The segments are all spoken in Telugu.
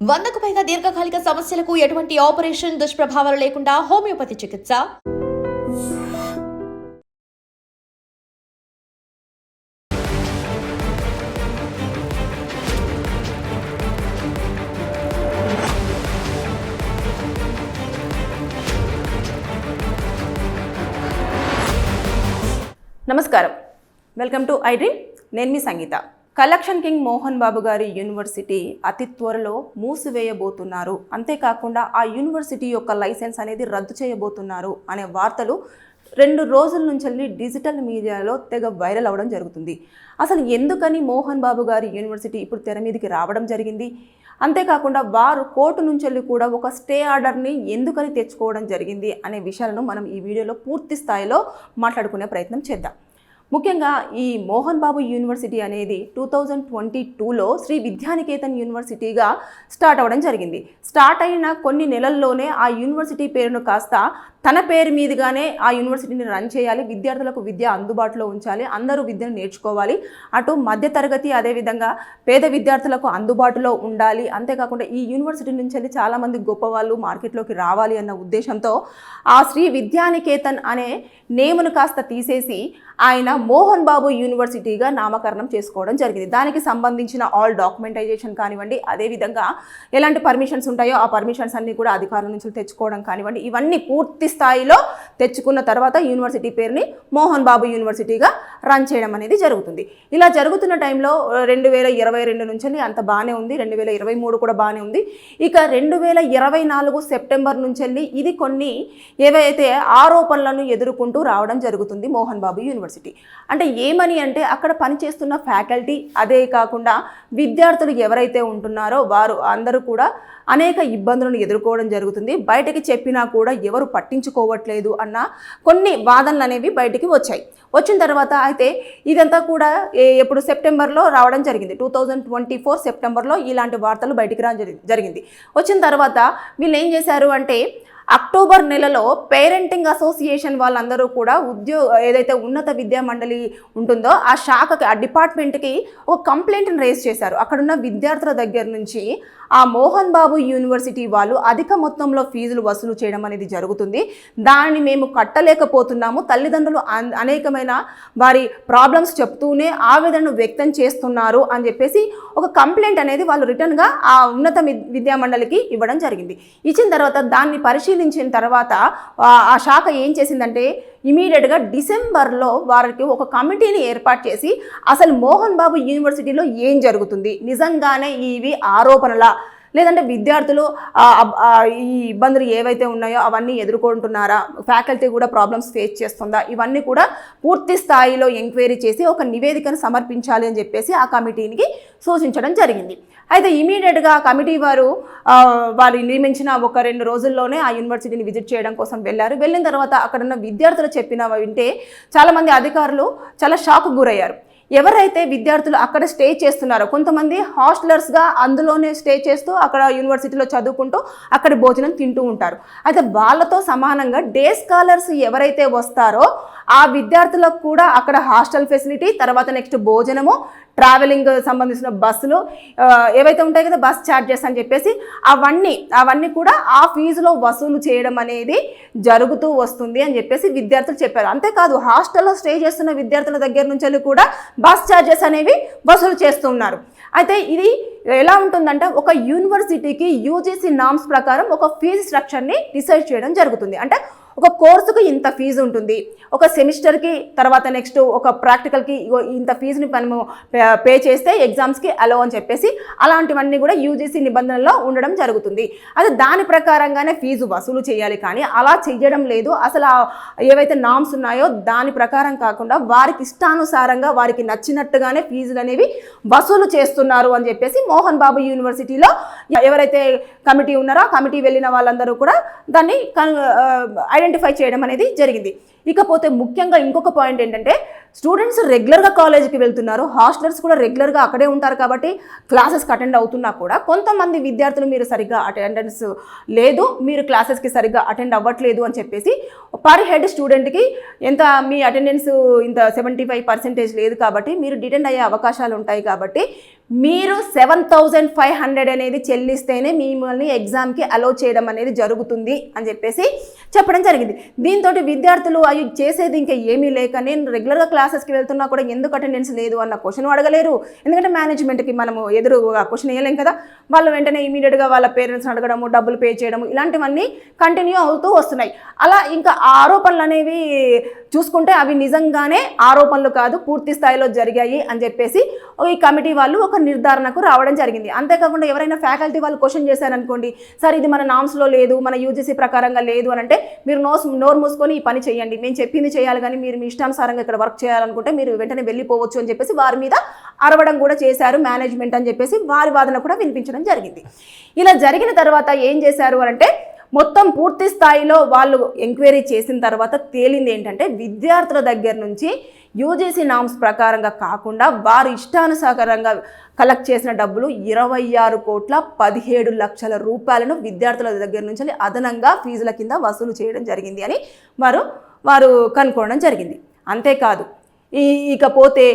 100కు పైగా దీర్ఘకాలిక సమస్యలకు ఎటువంటి ఆపరేషన్ దుష్ప్రభావాలు లేకుండా హోమియోపతి చికిత్స. నమస్కారం, వెల్కమ్ టు ఐ డ్రీమ్. నేను మీ సంగీత. కలెక్షన్ కింగ్ మోహన్ బాబు గారి యూనివర్సిటీ అతి త్వరలో మూసివేయబోతున్నారు, అంతేకాకుండా ఆ యూనివర్సిటీ యొక్క లైసెన్స్ అనేది రద్దు చేయబోతున్నారు అనే వార్తలు 2 రోజుల నుంచి డిజిటల్ మీడియాలో తెగ వైరల్ అవ్వడం జరుగుతుంది. అసలు ఎందుకని మోహన్ బాబు గారి యూనివర్సిటీ ఇప్పుడు తెర మీదకి రావడం జరిగింది, అంతేకాకుండా వారు కోర్టు నుంచి కూడా ఒక స్టే ఆర్డర్ని ఎందుకని తెచ్చుకోవడం జరిగింది అనే విషయాలను మనం ఈ వీడియోలో పూర్తి స్థాయిలో మాట్లాడుకునే ప్రయత్నం చేద్దాం. ముఖ్యంగా ఈ మోహన్ బాబు యూనివర్సిటీ అనేది 2022లో శ్రీ విద్యానికేతన్ యూనివర్సిటీగా స్టార్ట్ అవ్వడం జరిగింది. స్టార్ట్ అయిన కొన్ని నెలల్లోనే ఆ యూనివర్సిటీ పేరును కాస్త తన పేరు మీదుగానే ఆ యూనివర్సిటీని రన్ చేయాలి, విద్యార్థులకు విద్య అందుబాటులో ఉంచాలి, అందరూ విద్యను నేర్చుకోవాలి, అటు మధ్యతరగతి అదేవిధంగా పేద విద్యార్థులకు అందుబాటులో ఉండాలి, అంతేకాకుండా ఈ యూనివర్సిటీ నుంచి చాలామంది గొప్ప వాళ్ళు మార్కెట్లోకి రావాలి అన్న ఉద్దేశంతో ఆ శ్రీ విద్యానికేతన్ అనే నేమును కాస్త తీసేసి ఆయన మోహన్ బాబు యూనివర్సిటీగా నామకరణం చేసుకోవడం జరిగింది. దానికి సంబంధించిన ఆల్ డాక్యుమెంటైజేషన్ కానివ్వండి, అదేవిధంగా ఎలాంటి పర్మిషన్స్ ఉంటాయో ఆ పర్మిషన్స్ అన్నీ కూడా అధికారుల నుంచి తెచ్చుకోవడం కానివ్వండి, ఇవన్నీ పూర్తి స్థాయిలో తెచ్చుకున్న తర్వాత యూనివర్సిటీ పేరుని మోహన్ బాబు యూనివర్సిటీగా రన్ చేయడం అనేది జరుగుతుంది. ఇలా జరుగుతున్న టైంలో 2022 నుంచి అంత బాగానే ఉంది, 2023 కూడా బాగానే ఉంది. ఇక 2024 సెప్టెంబర్ నుంచి ఇది కొన్ని ఏవైతే ఆరోపణలను ఎదుర్కొంటూ రావడం జరుగుతుంది మోహన్ బాబు యూనివర్సిటీ. అంటే ఏమని అంటే అక్కడ పనిచేస్తున్న ఫ్యాకల్టీ, అదే కాకుండా విద్యార్థులు ఎవరైతే ఉంటున్నారో వారు అందరూ కూడా అనేక ఇబ్బందులను ఎదుర్కోవడం జరుగుతుంది. బయటకి చెప్పినా కూడా ఎవరు పట్టించుకోవట్లేదు అన్న కొన్ని వాదనలు అనేవి బయటికి వచ్చాయి. వచ్చిన తర్వాత అయితే ఇదంతా కూడా ఎప్పుడు సెప్టెంబర్లో రావడం జరిగింది. 2024 సెప్టెంబర్లో ఇలాంటి వార్తలు బయటికి జరిగింది. వచ్చిన తర్వాత వీళ్ళు ఏం చేశారు అంటే అక్టోబర్ నెలలో పేరెంటింగ్ అసోసియేషన్ వాళ్ళందరూ కూడా ఏదైతే ఉన్నత విద్యా మండలి ఉంటుందో ఆ శాఖకి, ఆ డిపార్ట్మెంట్కి ఒక కంప్లైంట్ని రేజ్ చేశారు. అక్కడున్న విద్యార్థుల దగ్గర నుంచి ఆ మోహన్ బాబు యూనివర్సిటీ వాళ్ళు అధిక మొత్తంలో ఫీజులు వసూలు చేయడం అనేది జరుగుతుంది, దాన్ని మేము కట్టలేకపోతున్నాము, తల్లిదండ్రులు అనేకమైన వారి ప్రాబ్లమ్స్ చెప్తూనే ఆవేదనను వ్యక్తం చేస్తున్నారు అని చెప్పేసి ఒక కంప్లైంట్ అనేది వాళ్ళు రిటర్న్గా ఆ ఉన్నత విద్యా మండలికి ఇవ్వడం జరిగింది. ఇచ్చిన తర్వాత దాన్ని పరిశీలించిన తర్వాత ఆ శాఖ ఏం చేసిందంటే ఇమీడియట్గా డిసెంబర్లో వారికి ఒక కమిటీని ఏర్పాటు చేసి అసలు మోహన్ బాబు యూనివర్సిటీలో ఏం జరుగుతుంది, నిజంగానే ఇవి ఆరోపణలా లేదంటే విద్యార్థులు ఈ ఇబ్బందులు ఏవైతే ఉన్నాయో అవన్నీ ఎదుర్కొంటున్నారా, ఫ్యాకల్టీ కూడా ప్రాబ్లమ్స్ ఫేస్ చేస్తుందా, ఇవన్నీ కూడా పూర్తి స్థాయిలో ఎంక్వైరీ చేసి ఒక నివేదికను సమర్పించాలి అని చెప్పేసి ఆ కమిటీకి సూచించడం జరిగింది. అయితే ఇమీడియట్గా ఆ కమిటీ వారు నియమించిన ఒక 2 రోజుల్లోనే ఆ యూనివర్సిటీని విజిట్ చేయడం కోసం వెళ్ళారు. వెళ్ళిన తర్వాత అక్కడున్న విద్యార్థులు చెప్పిన వింటే చాలామంది అధికారులు చాలా షాక్కు గురయ్యారు. ఎవరైతే విద్యార్థులు అక్కడ స్టే చేస్తున్నారో, కొంతమంది హాస్టలర్స్గా అందులోనే స్టే చేస్తూ అక్కడ యూనివర్సిటీలో చదువుకుంటూ అక్కడ భోజనం తింటూ ఉంటారు. అయితే వాళ్ళతో సమానంగా డే స్కాలర్స్ ఎవరైతే వస్తారో ఆ విద్యార్థులకు కూడా అక్కడ హాస్టల్ ఫెసిలిటీ, తర్వాత నెక్స్ట్ భోజనము, ట్రావెలింగ్ సంబంధించిన బస్సులు ఏవైతే ఉంటాయి కదా, బస్ ఛార్జెస్ అని చెప్పేసి అవన్నీ కూడా ఆ ఫీజులో వసూలు చేయడం అనేది జరుగుతూ వస్తుంది అని చెప్పేసి విద్యార్థులు చెప్పారు. అంతేకాదు హాస్టల్లో స్టే చేస్తున్న విద్యార్థుల దగ్గర నుంచి కూడా బస్ ఛార్జెస్ అనేవి వసూలు చేస్తున్నారు. అయితే ఇది ఎలా ఉంటుందంటే ఒక యూనివర్సిటీకి యూజీసీ నామ్స్ ప్రకారం ఒక ఫీజు స్ట్రక్చర్ని డిసైడ్ చేయడం జరుగుతుంది. అంటే ఒక కోర్సుకు ఇంత ఫీజు ఉంటుంది, ఒక సెమిస్టర్కి తర్వాత నెక్స్ట్ ఒక ప్రాక్టికల్కి ఇంత ఫీజుని మనము పే చేస్తే ఎగ్జామ్స్కి అలో అని చెప్పేసి అలాంటివన్నీ కూడా యూజీసీ నిబంధనల్లో ఉండడం జరుగుతుంది. అది దాని ప్రకారంగానే ఫీజు వసూలు చేయాలి, కానీ అలా చేయడం లేదు. అసలు ఏవైతే నామ్స్ ఉన్నాయో దాని ప్రకారం కాకుండా వారికి ఇష్టానుసారంగా వారికి నచ్చినట్టుగానే ఫీజులు అనేవి వసూలు చేస్తున్నారు అని చెప్పేసి మోహన్ బాబు యూనివర్సిటీలో ఎవరైతే కమిటీ ఉన్నారో ఆ కమిటీ వెళ్ళిన వాళ్ళందరూ కూడా దాన్ని ఐడెంటిఫై చేయడం అనేది జరిగింది. ఇకపోతే ముఖ్యంగా ఇంకొక పాయింట్ ఏంటంటే స్టూడెంట్స్ రెగ్యులర్గా కాలేజీకి వెళ్తున్నారు, హాస్టలర్స్ కూడా రెగ్యులర్గా అక్కడే ఉంటారు కాబట్టి క్లాసెస్కి అటెండ్ అవుతున్నా కూడా కొంతమంది విద్యార్థులు మీరు సరిగ్గా అటెండెన్స్ లేదు, మీరు క్లాసెస్కి సరిగ్గా అటెండ్ అవ్వట్లేదు అని చెప్పేసి పర్ హెడ్ స్టూడెంట్కి ఎంత మీ అటెండెన్స్ ఇంత 75% లేదు కాబట్టి మీరు డిటెండ్ అయ్యే అవకాశాలు ఉంటాయి కాబట్టి మీరు 7,500 అనేది చెల్లిస్తేనే మిమ్మల్ని ఎగ్జామ్కి అలౌ చేయడం అనేది జరుగుతుంది అని చెప్పేసి చెప్పడం జరిగింది. దీంతో విద్యార్థులు అవి చేసేది ఇంకా ఏమీ లేక నేను రెగ్యులర్గా క్లాసెస్కి వెళ్తున్నా కూడా ఎందుకు అటెండెన్స్ లేదు అన్న క్వశ్చన్ అడగలేరు. ఎందుకంటే మేనేజ్మెంట్కి మనము ఎదురు క్వశ్చన్ వేయలేం కదా. వాళ్ళు వెంటనే ఇమీడియట్గా వాళ్ళ పేరెంట్స్ని అడగడము, డబ్బులు పే చేయడము ఇలాంటివన్నీ కంటిన్యూ అవుతూ వస్తున్నాయి. అలా ఇంకా ఆరోపణలు అనేవి చూసుకుంటే అవి నిజంగానే ఆరోపణలు కాదు, పూర్తి స్థాయిలో జరిగాయి అని చెప్పేసి ఈ కమిటీ వాళ్ళు ఒక నిర్ధారణకు రావడం జరిగింది. అంతేకాకుండా ఎవరైనా ఫ్యాకల్టీ వాళ్ళు క్వశ్చన్ చేశారనుకోండి, సార్ ఇది మన నామ్స్లో లేదు, మన యూజీసీ ప్రకారంగా లేదు అని అంటే మీరు నోరు మూసుకొని ఈ పని చేయండి, మేము చెప్పింది చేయాలి కానీ మీరు మీ ఇష్టానుసారంగా ఇక్కడ వర్క్ చేయాలనుకుంటే మీరు వెంటనే వెళ్ళిపోవచ్చు అని చెప్పేసి వారి మీద అరవడం కూడా చేశారు మేనేజ్మెంట్ అని చెప్పేసి వారి వాదన కూడా వినిపించడం జరిగింది. ఇలా జరిగిన తర్వాత ఏం చేశారు అంటే మొత్తం పూర్తి స్థాయిలో వాళ్ళు ఎంక్వైరీ చేసిన తర్వాత తేలింది ఏంటంటే విద్యార్థుల దగ్గర నుంచి యూజీసీ నామ్స్ ప్రకారంగా కాకుండా వారు ఇష్టానుసారంగా కలెక్ట్ చేసిన డబ్బులు 26,17,00,000 రూపాయలను విద్యార్థుల దగ్గర నుంచి అదనంగా ఫీజుల కింద వసూలు చేయడం జరిగింది అని వారు కనుక్కోవడం జరిగింది. అంతేకాదు ఇకపోతే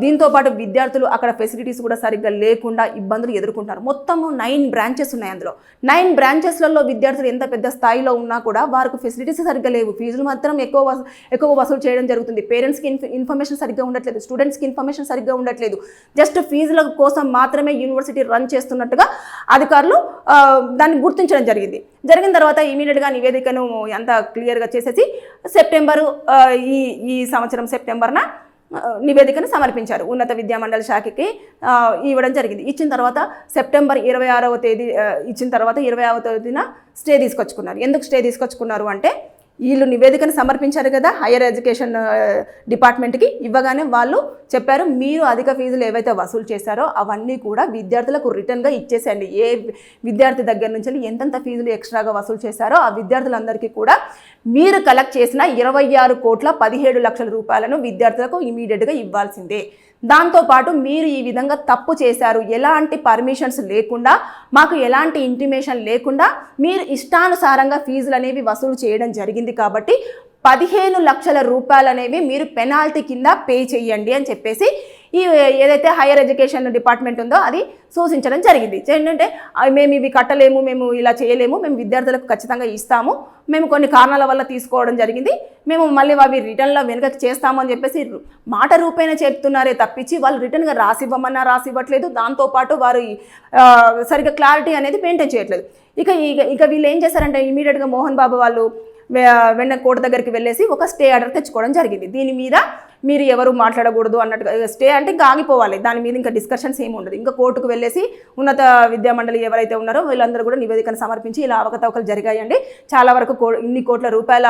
దీంతోపాటు విద్యార్థులు అక్కడ ఫెసిలిటీస్ కూడా సరిగ్గా లేకుండా ఇబ్బందులు ఎదుర్కొంటారు. మొత్తము 9 బ్రాంచెస్ ఉన్నాయి. అందులో 9 బ్రాంచెస్లలో విద్యార్థులు ఎంత పెద్ద స్థాయిలో ఉన్నా కూడా వారికి ఫెసిలిటీస్ సరిగ్గా లేవు, ఫీజులు మాత్రం ఎక్కువ వసూలు చేయడం జరుగుతుంది. పేరెంట్స్కి ఇన్ఫర్మేషన్ సరిగ్గా ఉండట్లేదు, స్టూడెంట్స్కి ఇన్ఫర్మేషన్ సరిగ్గా ఉండట్లేదు. జస్ట్ ఫీజుల కోసం మాత్రమే యూనివర్సిటీ రన్ చేస్తున్నట్టుగా అధికారులు దాన్ని గుర్తించడం జరిగిన తర్వాత ఇమీడియట్గా నివేదికను అంతా క్లియర్గా చేసేసి సెప్టెంబరు ఈ సంవత్సరం సెప్టెంబర్న నివేదికను సమర్పించారు. ఉన్నత విద్యామండలి శాఖకి ఇవ్వడం జరిగింది. ఇచ్చిన తర్వాత సెప్టెంబర్ 26వ తేదీ ఇచ్చిన తర్వాత 20వ తేదీన స్టే తీసుకొచ్చుకున్నారు. ఎందుకు స్టే తీసుకొచ్చుకున్నారు అంటే వీళ్ళు నివేదికను సమర్పించారు కదా హైయర్ ఎడ్యుకేషన్ డిపార్ట్మెంట్కి. ఇవ్వగానే వాళ్ళు చెప్పారు మీరు అధిక ఫీజులు ఏవైతే వసూలు చేశారో అవన్నీ కూడా విద్యార్థులకు రిటర్న్గా ఇచ్చేసేయండి. ఏ విద్యార్థి దగ్గర నుంచి ఎంతెంత ఫీజులు ఎక్స్ట్రాగా వసూలు చేశారో ఆ విద్యార్థులందరికీ కూడా మీరు కలెక్ట్ చేసిన 26,17,00,000 రూపాయలను విద్యార్థులకు ఇమీడియట్గా ఇవ్వాల్సిందే. దాంతోపాటు మీరు ఈ విధంగా తప్పు చేశారు, ఎలాంటి పర్మిషన్స్ లేకుండా, మాకు ఎలాంటి ఇంటిమేషన్ లేకుండా మీరు ఇష్టానుసారంగా ఫీజులు అనేవి వసూలు చేయడం జరిగింది కాబట్టి 15 లక్షల రూపాయలు అనేవి మీరు పెనాల్టీ కింద పే చేయండి అని చెప్పేసి ఈ ఏదైతే హైయర్ ఎడ్యుకేషన్ డిపార్ట్మెంట్ ఉందో అది సూచించడం జరిగింది. ఏంటంటే మేము ఇవి కట్టలేము, మేము ఇలా చేయలేము, మేము విద్యార్థులకు ఖచ్చితంగా ఇస్తాము, మేము కొన్ని కారణాల వల్ల తీసుకోవడం జరిగింది, మేము మళ్ళీ అవి రిటర్న్లో వెనుకకి చేస్తాము అని చెప్పేసి మాట రూపేణ చెప్తున్నారే తప్పించి వాళ్ళు రిటర్న్గా రాసివ్వమన్నా రాసివ్వట్లేదు. దాంతోపాటు వారు సరిగ్గా క్లారిటీ అనేది మెయింటైన్ చేయట్లేదు. ఇక వీళ్ళు ఏం చేశారంటే ఇమీడియట్గా మోహన్ బాబు వాళ్ళు వెన్న కోర్టు దగ్గరికి వెళ్ళేసి ఒక స్టే ఆర్డర్ తెచ్చుకోవడం జరిగింది. దీని మీద మీరు ఎవరు మాట్లాడకూడదు అన్నట్టుగా స్టే అంటే ఇంకా ఆగిపోవాలి, దాని మీద ఇంకా డిస్కషన్స్ ఏమి ఉండదు. ఇంకా కోర్టుకు వెళ్ళేసి ఉన్నత విద్యామండలి ఎవరైతే ఉన్నారో వీళ్ళందరూ కూడా నివేదికను సమర్పించి ఇలా అవకతవకలు జరిగాయండి, చాలా వరకు ఇన్ని కోట్ల రూపాయల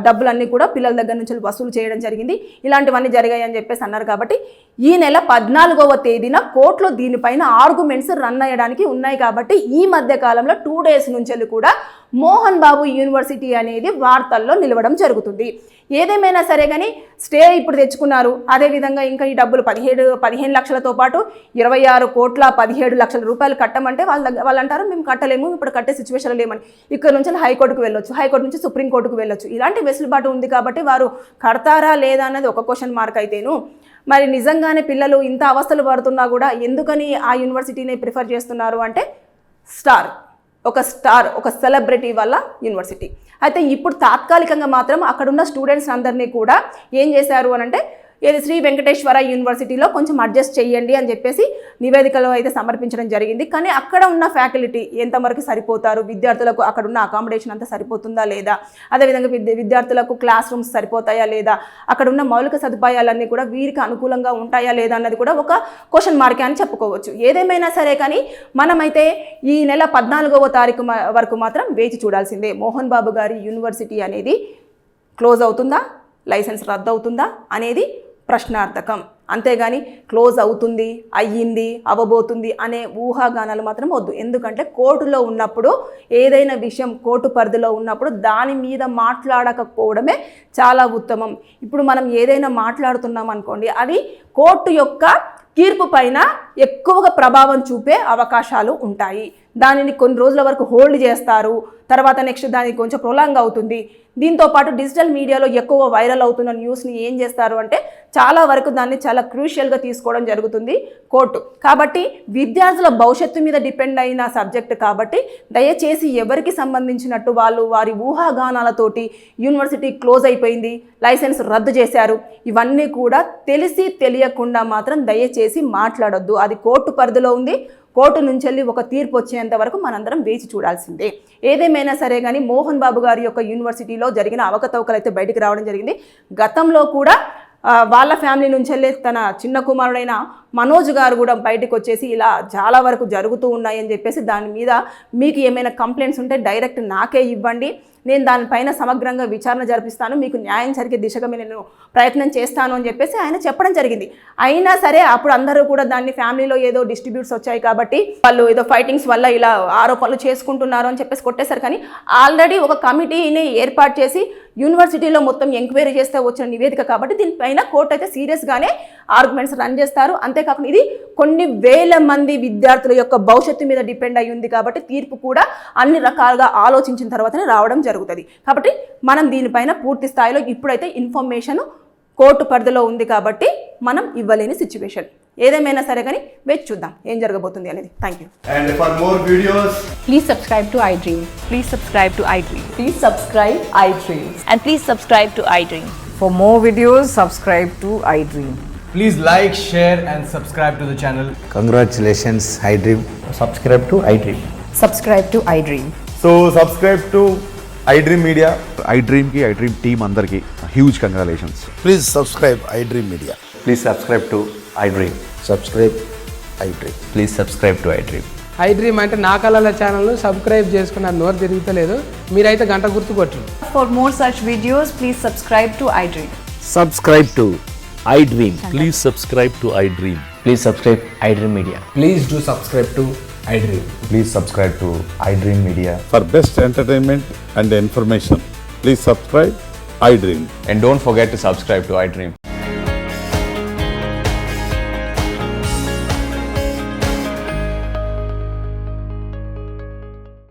డబ్బులన్నీ కూడా పిల్లల దగ్గర నుంచి వసూలు చేయడం జరిగింది, ఇలాంటివన్నీ జరిగాయి అని చెప్పేసి అన్నారు. కాబట్టి ఈ నెల 14వ తేదీన కోర్టులో దీనిపైన ఆర్గ్యుమెంట్స్ రన్ అయ్యడానికి ఉన్నాయి. కాబట్టి ఈ మధ్య కాలంలో 2 డేస్ నుంచి కూడా మోహన్ బాబు యూనివర్సిటీ అనేది వార్తల్లో నిలవడం జరుగుతుంది. ఏదేమైనా సరే కానీ స్టే ఇప్పుడు తెచ్చుకున్నారు. అదేవిధంగా ఇంకా ఈ డబ్బులు 15 లక్షలతో పాటు 26,17,00,000 రూపాయలు కట్టమంటే వాళ్ళు అంటారు మేము కట్టలేము, ఇప్పుడు కట్టే సిచ్యువేషన్ లేమని. ఇక్కడ నుంచి హైకోర్టుకు వెళ్ళొచ్చు, హైకోర్టు నుంచి సుప్రీంకోర్టుకు వెళ్ళొచ్చు, ఇలాంటి వెసులుబాటు ఉంది. కాబట్టి వారు కడతారా లేదా అన్నది ఒక క్వశ్చన్ మార్క్ అయితేను మరి నిజంగానే పిల్లలు ఇంత అవస్థలు పడుతున్నా కూడా ఎందుకని ఆ యూనివర్సిటీని ప్రిఫర్ చేస్తున్నారు అంటే ఒక సెలబ్రిటీ వల్ల యూనివర్సిటీ. అయితే ఇప్పుడు తాత్కాలికంగా మాత్రం అక్కడున్న స్టూడెంట్స్ అందరినీ కూడా ఏం చేశారు అని అంటే ఏది శ్రీ వెంకటేశ్వర యూనివర్సిటీలో కొంచెం అడ్జస్ట్ చేయండి అని చెప్పేసి నివేదికలో అయితే సమర్పించడం జరిగింది. కానీ అక్కడ ఉన్న ఫ్యాకల్టీ ఎంతవరకు సరిపోతారు, విద్యార్థులకు అక్కడ ఉన్న అకామిడేషన్ అంతా సరిపోతుందా లేదా, అదేవిధంగా విద్యార్థులకు క్లాస్ రూమ్స్ సరిపోతాయా లేదా, అక్కడ ఉన్న మౌలిక సదుపాయాలన్నీ కూడా వీరికి అనుకూలంగా ఉంటాయా లేదా అన్నది కూడా ఒక క్వశ్చన్ మార్కే అని చెప్పుకోవచ్చు. ఏదేమైనా సరే కానీ మనమైతే ఈ నెల 14వ తారీఖు వరకు మాత్రం వేచి చూడాల్సిందే. మోహన్ బాబు గారి యూనివర్సిటీ అనేది క్లోజ్ అవుతుందా, లైసెన్స్ రద్దు అవుతుందా అనేది ప్రశ్నార్థకం. అంతేగాని క్లోజ్ అవుతుంది, అయ్యింది, అవ్వబోతుంది అనే ఊహాగానాలు మాత్రం వద్దు. ఎందుకంటే కోర్టులో ఉన్నప్పుడు ఏదైనా విషయం కోర్టు పరిధిలో ఉన్నప్పుడు దాని మీద మాట్లాడకపోవడమే చాలా ఉత్తమం. ఇప్పుడు మనం ఏదైనా మాట్లాడుతున్నాం అనుకోండి, అది కోర్టు యొక్క తీర్పు పైన ఎక్కువగా ప్రభావం చూపే అవకాశాలు ఉంటాయి. దానిని కొన్ని రోజుల వరకు హోల్డ్ చేస్తారు, తర్వాత నెక్స్ట్ దానికి కొంచెం ప్రొలాంగ్ అవుతుంది. దీంతో పాటు డిజిటల్ మీడియాలో ఎక్కువ వైరల్ అవుతున్న న్యూస్ని ఏం చేస్తారు అంటే చాలా వరకు దాన్ని చాలా క్రూషియల్గా తీసుకోవడం జరుగుతుంది కోర్టు. కాబట్టి విద్యార్థుల భవిష్యత్తు మీద డిపెండ్ అయిన సబ్జెక్ట్ కాబట్టి దయచేసి ఎవరికి సంబంధించినట్టు వాళ్ళు వారి ఊహాగానాలతోటి యూనివర్సిటీ క్లోజ్ అయిపోయింది, లైసెన్స్ రద్దు చేశారు, ఇవన్నీ కూడా తెలిసి తెలియకుండా మాత్రం దయచేసి మాట్లాడొద్దు. అది కోర్టు పరిధిలో ఉంది. కోర్టు నుంచి వెళ్ళి ఒక తీర్పు వచ్చేంత వరకు మనందరం వేచి చూడాల్సిందే. ఏదేమైనా సరే కానీ మోహన్ బాబు గారి యొక్క యూనివర్సిటీలో జరిగిన అవకతవకలు అయితే బయటికి రావడం జరిగింది. గతంలో కూడా వాళ్ళ ఫ్యామిలీ నుంచి వెళ్ళి తన చిన్న కుమారుడైన మనోజ్ గారు కూడా బయటకు వచ్చేసి ఇలా చాలా వరకు జరుగుతూ ఉన్నాయని చెప్పేసి దాని మీద మీకు ఏమైనా కంప్లైంట్స్ ఉంటే డైరెక్ట్ నాకే ఇవ్వండి, నేను దానిపైన సమగ్రంగా విచారణ జరిపిస్తాను, మీకు న్యాయం జరిగే దిశగా నేను ప్రయత్నం చేస్తాను అని చెప్పేసి ఆయన చెప్పడం జరిగింది. అయినా సరే అప్పుడు అందరూ కూడా దాన్ని ఫ్యామిలీలో ఏదో డిస్ట్రిబ్యూట్స్ వచ్చాయి కాబట్టి వాళ్ళు ఏదో ఫైటింగ్స్ వల్ల ఇలా ఆరోపణలు చేసుకుంటున్నారు అని చెప్పేసి కొట్టేశారు. కానీ ఆల్రెడీ ఒక కమిటీని ఏర్పాటు చేసి యూనివర్సిటీలో మొత్తం ఎంక్వైరీ చేస్తే వచ్చిన నివేదిక కాబట్టి దీనిపైన కోర్టు అయితే సీరియస్గానే ఆర్గ్యుమెంట్స్ రన్ చేస్తారు. అంతేకాకుండా ఇది కొన్ని వేల మంది విద్యార్థుల యొక్క భవిష్యత్తు మీద డిపెండ్ అయి ఉంది కాబట్టి తీర్పు కూడా అన్ని రకాలుగా ఆలోచించిన తర్వాతనే రావడం జరుగుతుంది. కాబట్టి మనం దీనిపైన పూర్తి స్థాయిలో ఇప్పుడైతే ఇన్ఫర్మేషన్ కోర్టు పరిధిలో ఉంది కాబట్టి మనం ఇవ్వలేని సిచ్యువేషన్. ఏదేమైనా సరే కానీ వేచి చూద్దాం ఏం జరగబోతుంది అనేది. Thank you. And for more videos, Please subscribe to iDream. Please subscribe to iDream. Please subscribe iDream. And please subscribe to iDream. For more videos, subscribe to iDream. please like, share and subscribe to the channel. Congratulations, iDream. Subscribe to iDream. Subscribe to iDream. So subscribe to iDream Media. iDream की iDream team अंदर की huge congratulations. Please subscribe iDream Media. Please subscribe to iDream. Subscribe iDream. Please subscribe to iDream. iDream అంటే నా కళల ఛానల్ను సబ్స్క్రైబ్ చేసుకున్న నోరు తిరుగుతలేదు, మీరైతే గంట గుర్తు కొట్టండి. For more such videos, please subscribe to iDream. Subscribe to iDream. Please subscribe to iDream. Please subscribe iDream Media. Please do subscribe to iDream. Please subscribe to iDream Media. For best entertainment and information, please subscribe iDream. And don't forget to subscribe to iDream.